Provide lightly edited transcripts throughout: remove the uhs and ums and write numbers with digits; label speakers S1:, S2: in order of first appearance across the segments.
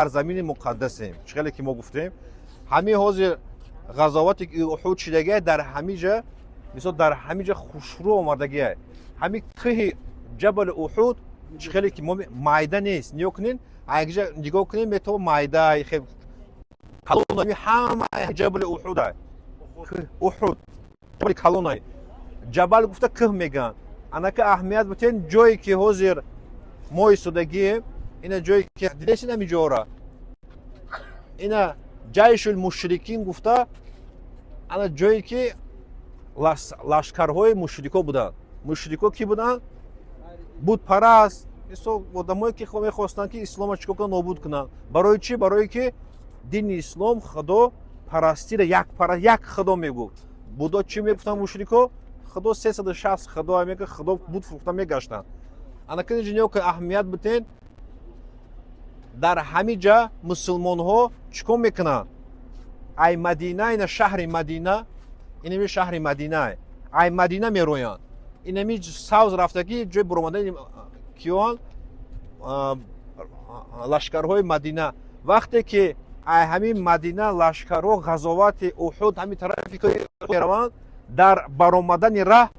S1: سرزمین مقدسیم. چقدر که ما گفتیم همین حاضر غزوات احد شدگی در همینجا مثلا در همینجا خوشرو آمدگی همین که جبل احد چقدر که ما مایده نیست نیا کنین اگه نگاه کنین به تو مایده خیلی کلونی همه جبل احد احد جبل کلونی جبل گفته که میگن انا که اهمیت بتین جایی که حاضر ما ایستادگی اینا جایی که دیدیش نمیجوره اینا جایش المشرکین گفته انا جایی که لشکرهای مشرکا بودن. مشرکا کی بودن؟ بود پرست مثلا آدمایی که میخواستن که اسلام چیکار کنن نابود کنن. برای چی؟ برای که دین اسلام خدا پرستی را یک خدا میگفت. بودا چی میگفتن مشرکا؟ خدا 360 خدا میگه خدا بود فروخته میگشتن. انا که اینجا که اهمیت بتین در همه جا مسلمان ها چیکار میکنن؟ ای مدینه اینا شهر مدینه اینمی شهر مدینه ای مدینه میرویان اینمی ساوز رفتگی جای برآمدن کیوان لشکرهای مدینه وقتی که ای همین مدینه لشکرها غزوات احد همین طرفی که میروند در برآمدن راه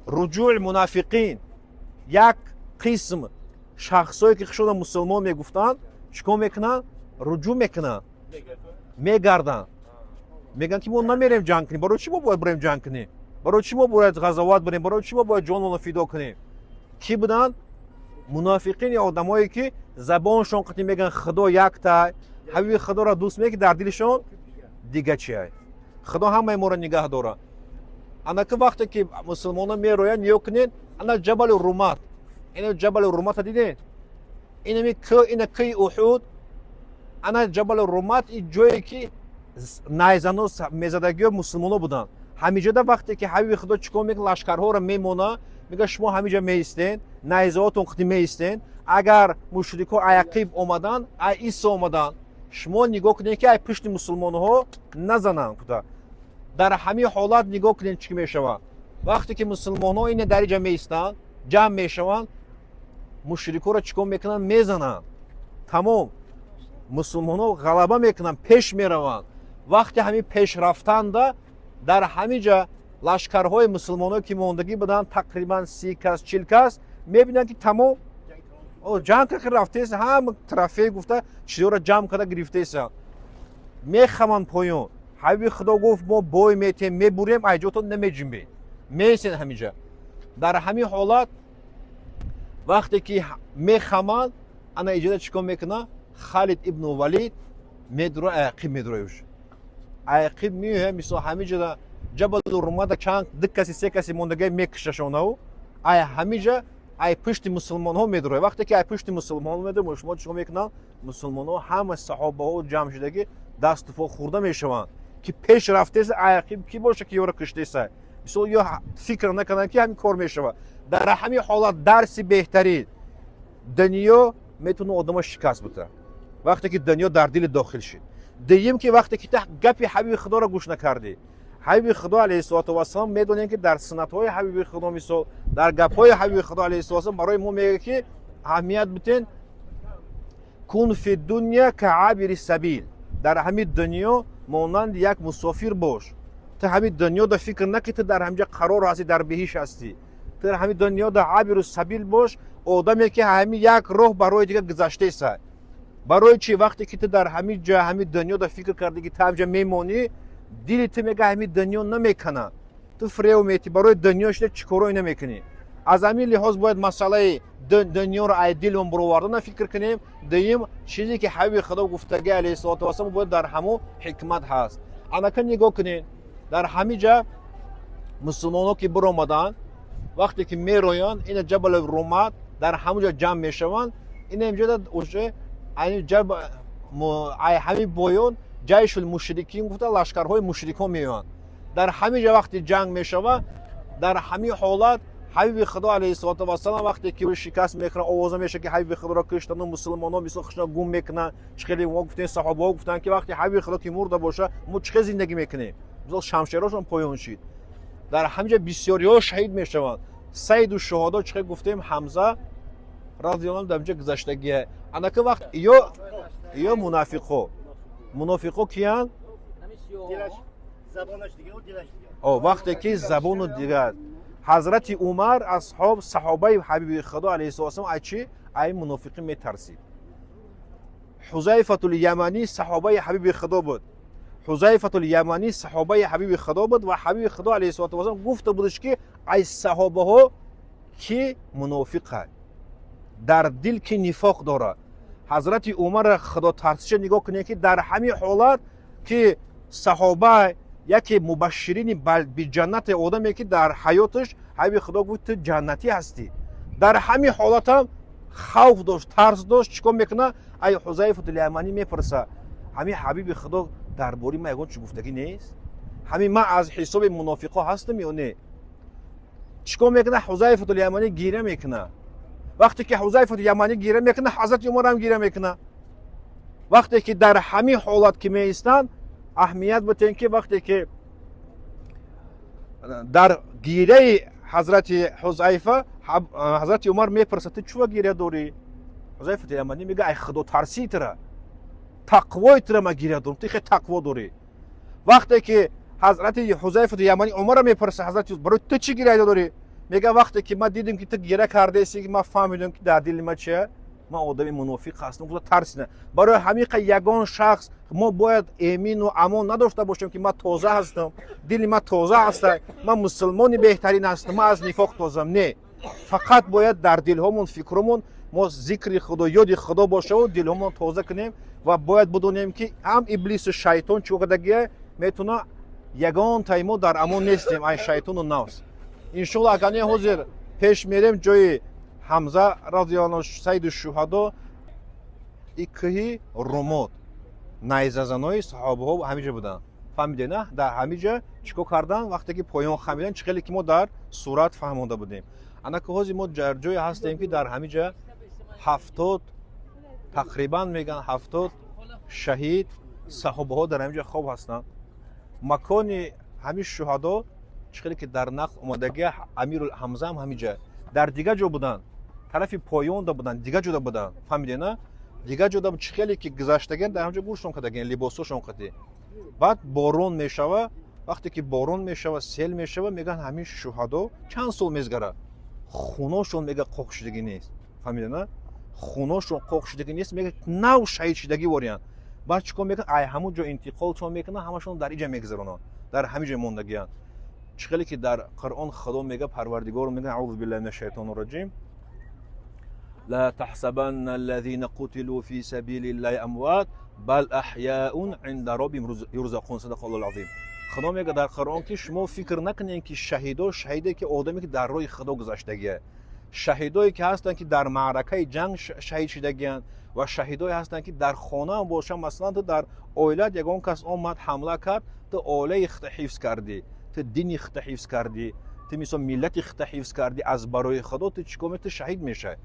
S1: رجوع منافقین یک قسم شخصایی که شدن مسلمان میگفتن چیکار میکنن؟ رجوع میکنن میگردن میگن که ما نمیریم جنگ کنیم. برای چی ما باید بریم جنگ کنیم؟ برای چی ما باید غزوات بریم؟ برای چی ما باید جانمون فدا کنیم؟ کی بودن؟ منافقین یا آدمایی که زبانشون قطعی میگن خدا یک تا حبیب خدا را دوست میگه در دلشون دیگه چیه؟ خدا همه ما را نگاه داره. انا که وقتی که مسلمانان میروین یا کنین انا جبل رومات این جبل رومات دیدین؟ این کی احد انا جبل رومات این جایی که نایزانو میزدگی مسلمانو بودن. همینجا در وقتی که حبیب خدا چیکار میکنه لشکرها را میمونه میگه شما همینجا میستین نایزاتون خودی میستین اگر مشرکا عقیب اومدن عیسی اومدن شما نگاه کنین که ای پشت مسلمانها نزنن. در همین حالت نگاه کنین چی میشوه وقتی که مسلمانها این درجه میستن جمع میشوند مشرکا را چیکار میکنن میزنن تمام مسلمانها غلبه میکنن پیش میروند. وقتی همین پیش رفتند در همینجا لشکرهای مسلمان‌ها که موندگی بودن تقریبا 30 کس 40 کس میبینن که تمام جنگ که رفته است هم طرفه گفته چیزا را جمع کرده گرفته است میخوان پایون حبیب خدا گفت ما بای میتیم میبریم ایجاتون نمیجنبین میسین همینجا. در همین حالت وقتی که میخوان انا ایجاد چیکار میکنه خالد ابن ولید میدره عقیب میدروش عقیب میه مثلا همینجا جبل رومات چند دو کسی سه کسی موندگی میکششونه ای همینجا ای پشت مسلمان ها میدره. وقتی که ای پشت مسلمان ها میدره شما چیکار میکنن مسلمان ها همه صحابه ها جمع شدگی دست و پا خورده میشوند که پیش رفته است عقیب کی باشه که یورا کشته است مثلا یا فکر نکنن که همین کار میشوه. در همین حالت درس بهتری دنیا میتونه آدم شکست بده وقتی که دنیا در دل داخل شد. دوم که وقتی که گپ حبیب خدا را گوش نکردی حبیب خدا علیه السلام میدونین که در سنت های حبیب خدا مثل در گپ های حبیب خدا علیه السلام برای ما میگه که اهمیت بتین کن فی دنیا کعابر سبیل در همین دنیا مانند یک مسافر باش. تو همین دنیا در فکر نکن تو در همینجا قرار هستی در بهشت هستی. تو در همین دنیا در عابر سبیل باش آدمی که همین یک راه برای دیگه گذشته است. برای چی وقتی که تو در همین جا همین دنیا در فکر کردی که تو همینجا میمونی دلت میگه همین دنیا نمیکنه تو فریو میتی برای دنیا شده چیکارایی نمیکنی. از همین لحاظ باید مسئله دنیا رو ای دلمون برآوردن فکر کنیم. دوم چیزی که حبیب خدا گفتگی علیه السلام باید در همو حکمت هست. انا که نگاه کنین در همین جا مسلمان‌ها که برآمدن وقتی که میرویان این جبل رومات در همونجا جمع میشوند این اینجا اوشه این جبل همین بایون جایش المشرکین گفته لشکرهای مشرکان میان در همین جا وقتی جنگ میشوه در همین حالت حبیب خدا علیه السلام وقتی که شکست میکنه آواز میشه که حبیب خدا را کشتن و مسلمانان مثل خشنا گم میکنن. چخیلی ما گفتن صحابه ها گفتن که وقتی حبیب خدا که مرده باشه ما چه زندگی میکنیم مثلا شمشیراشون پایان شد. در همینجا بسیاری ها شهید میشوند. سید الشهدا چه گفتیم حمزه رضی الله عنه در اینجا گذشتگی анаки вақт ё мунофиқо киян вақте ки забону дигар ҳазрати умар асҳоб саҳобаи ҳабиби худо алайҳиссалом ай чӣ ай мунофиқӣ метарсид. ҳузайфатул яманӣ саҳобаи ҳабиби худо буд. ҳузайфатул яманӣ саҳобаи ҳабиби худо буд ва ҳабиби худо алайҳиссалом гуфта будаш ки ай саҳобаҳо ки мунофиқа дар дил ки нифоқ дора. ҳазрати умар худотарсиша нигоҳ кунед ки дар ҳамин ҳолат ки саҳоба яке мубашширини биҷаннате одаме ки дар ҳаёташ ҳабиби худо гуфт ту ҷаннатӣ ҳастӣ. дар ҳамин ҳолатам хавф дошт, тарс дошт. чӣ кор мекуна? ай ҳузайфатул яманӣ мепурса ҳамин ҳабиби худо дар бори ман ягон чӣ гуфтагӣ нест? ҳамин ман аз ҳисоби мунофиқо ҳастам ё не? чӣ кор мекуна? ҳузайфатул яманӣ гиря мекуна. вақте ки ҳузайфатул яманӣ гиря мекуна ҳазрати умар ҳам гиря мекуна. вақте ки дар ҳамин ҳолат ки меистанд аҳамият бутен ки вақте ки дар гиряи ҳазрати ҳузайфа ҳазрати умар мепурсад ту чӯ гиря дорӣ? ҳузайфатул яманӣ мега ай худотарсии тира тақвои тира ма гиря дорам, ту хеле тақво дорӣ. вақте ки ҳазрати ҳузайфатул яманӣ умара мепурса ҳазрати барои ту чӣ гиря дорӣ? мега вақте ки ма дидем ки ту гиря кардаеси ки ма фаҳмидем ки дар дили ма чия ман одами мунофиқ ҳастам. гуфта тарсина. барои ҳамиқа ягон шахс мо бояд эмину амон надошта бошем ки ман тоза ҳастам, дили ман тоза ҳаста, ман мусулмони беҳтарин ҳастам, ман аз нифоқ тозам. не, фақат бояд дар дилҳомон фикрумон мо зикри худо ёди худо бошаву дилҳомон тоза кунем ва бояд бидонем ки ҳам иблису шайтон чӣ кардагия метуна ягон таймо дар амон нестем ай шайтону навс. иншоалло агар не ҳозир пеш мерем ҷои ҳамза радиаллоҳу сайиду шуҳадо икҳи румот найзазанои саҳобаҳо ҳамиҷа буданд. фаҳмиде на? дар ҳамиҷа чӣ кор кардан? вақте ки поён хамидан чӣ хеле ки мо дар сурат фаҳмонда будем. анаки ҳозир мо дар ҷое ҳастем ки дар ҳамиҷа 70 тақрибан меган 70 шаҳид саҳобаҳо дар ҳамиҷа хоб ҳастанд. макони ҳамин шуҳадо чӣ хеле ки дар нақл омадагия амирул ҳамза ҳам ҳамиҷа дар дигар ҷо буданд, тарафи поёнда буданд, дигар ҷода буданд. фаҳмиде на? дигар ҷода чӣ хеле ки гузаштагиан дар ҳамҷо гӯштон кардагиан либосошон қадӣ. баъд борон мешава. вақте ки борон мешава, сел мешава, меган ҳамин шуҳадо чанд сол мезгара хуношон мега қоқ шудагӣ нест. фаҳмиде на? хуношон қоқ шудагӣ нест, мега нав шаҳид шудагӣ вориянд. баъд чӣ кор мекунад? ай ҳамун ҷо интиқолшон мекунад, ҳамашон дар иҷа мегузаронанд, дар ҳамин ҷо мондагианд. чӣ хеле ки дар қуръон худо мега парвардигор мега аъузу биллаҳи минаш шайтонир раҷим لا تحسبن الذين قتلوا في سبيل الله أموات بل أحياء عند ربهم يرزقون. صدق الله العظيم. خدا میگه در قرآن که شما فکر نکنین که شهیدایی که آدمی که در راه خدا گذشتگیه، شهیدایی که هستن که در معرکه جنگ شهید شدگیان و شهیدایی هستن که در خانه هم باشن. مثلا تو در اولاد یگان کس آمد حمله کرد، تو اوله اخت حفظ کردی، تو دین اخت حفظ کردی، تو مثلا ملت اخت حفظ کردی از برای خدا، تو چیکار میکنی؟ شهید میشه.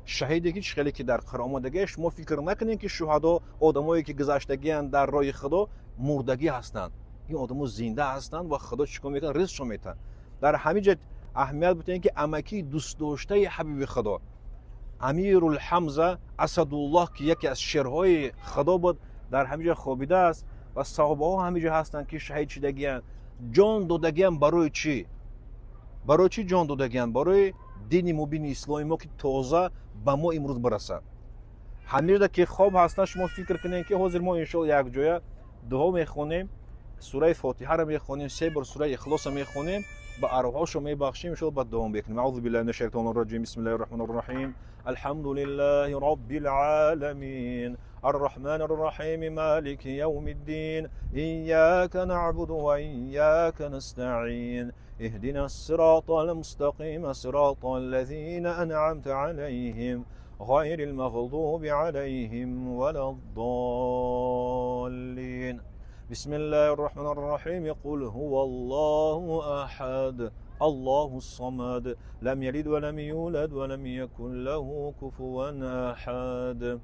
S1: شهیدی که خیلی که در قرآن اومده شما فکر نکنین که شهدا آدمایی که گذشتگیان در راه خدا مردگی هستند. این آدم‌ها زنده هستند و خدا چیکار میکنه؟ رزقشون میده. در همین جهت اهمیت بده که امکی دوست داشته حبیب خدا امیرالحمزه اسدالله که یکی از شرهای خدا بود در همین جا خوابیده است و صحابه ها همین جا هستند که شهید شدگیان. جان دادگیان برای چی؟ برای چی جان دادگیان؟ برای دین مبین اسلامی ما که تازه به ما امروز برسد. همین که خواب هستن شما فکر کنین که حاضر ما انشاءالله یک جای دعا میخونیم، سوره فاتحه را میخونیم، 3 بار سوره اخلاص میخونیم، با ارواحشون میبخشیم، انشاءالله بعد دعا میکنیم. اعوذ بالله من الشیطان الرجیم. بسم الله الرحمن الرحیم. الحمد لله رب العالمین الرحمن الرحیم مالک یوم الدین ایاک نعبد و ایاک نستعین اهدنا الصراط المستقیم صراط الذين أنعمت عليهم غير المغضوب عليهم ولا الضالين. بسم الله الرحمن الرحيم. قل هو الله أحد الله الصمد لم يلد ولم يولد ولم يكن له كفوا أحد.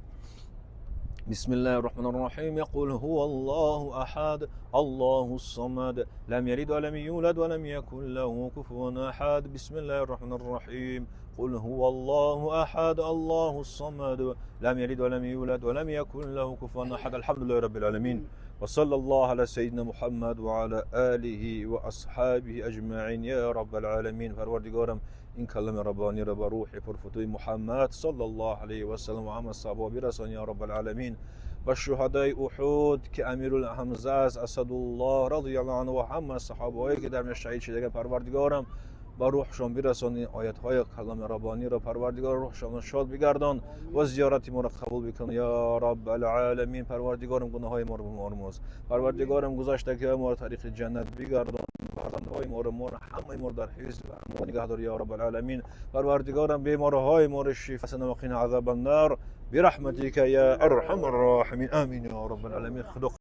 S1: بسم الله الرحمن الرحيم. يقول هو الله أحد الله الصمد لم يلد ولم يولد ولم يكن له كفوا أحد. بسم الله الرحمن الرحيم. قل هو الله أحد الله الصمد لم يلد ولم يولد ولم يكن له كفوا أحد. الحمد لله رب العالمين وصلى الله على سيدنا محمد وعلى آله وأصحابه أجمعين يا رب العالمين. پروردگارم این کلمه ربانی را به روح پرفتوی محمد صلی الله علیه و سلم و همه صحابه برسان یا رب العالمین. و شهدای احد که امیرالحمزه است اسدالله رضی الله عنه و همه صحابه‌ای که در میان شهید شدگان پروردگارم با روحشان برسانی. آیت های کلام ربانی را پروردگار روحشان شاد بگردان و زیارت ما را قبول بکن یا رب العالمین. پروردگارم گناه های ما را بمارموز، پروردگارم گذشتگی های ما را طریق جنت بگردان، فرزند های ما را همه ما در حفظ و امان نگهدار یا رب العالمین. پروردگارم بیمار های ما را شفا سن و قنا عذاب النار برحمتك یا ارحم الراحمین. آمین یا رب العالمین. خدا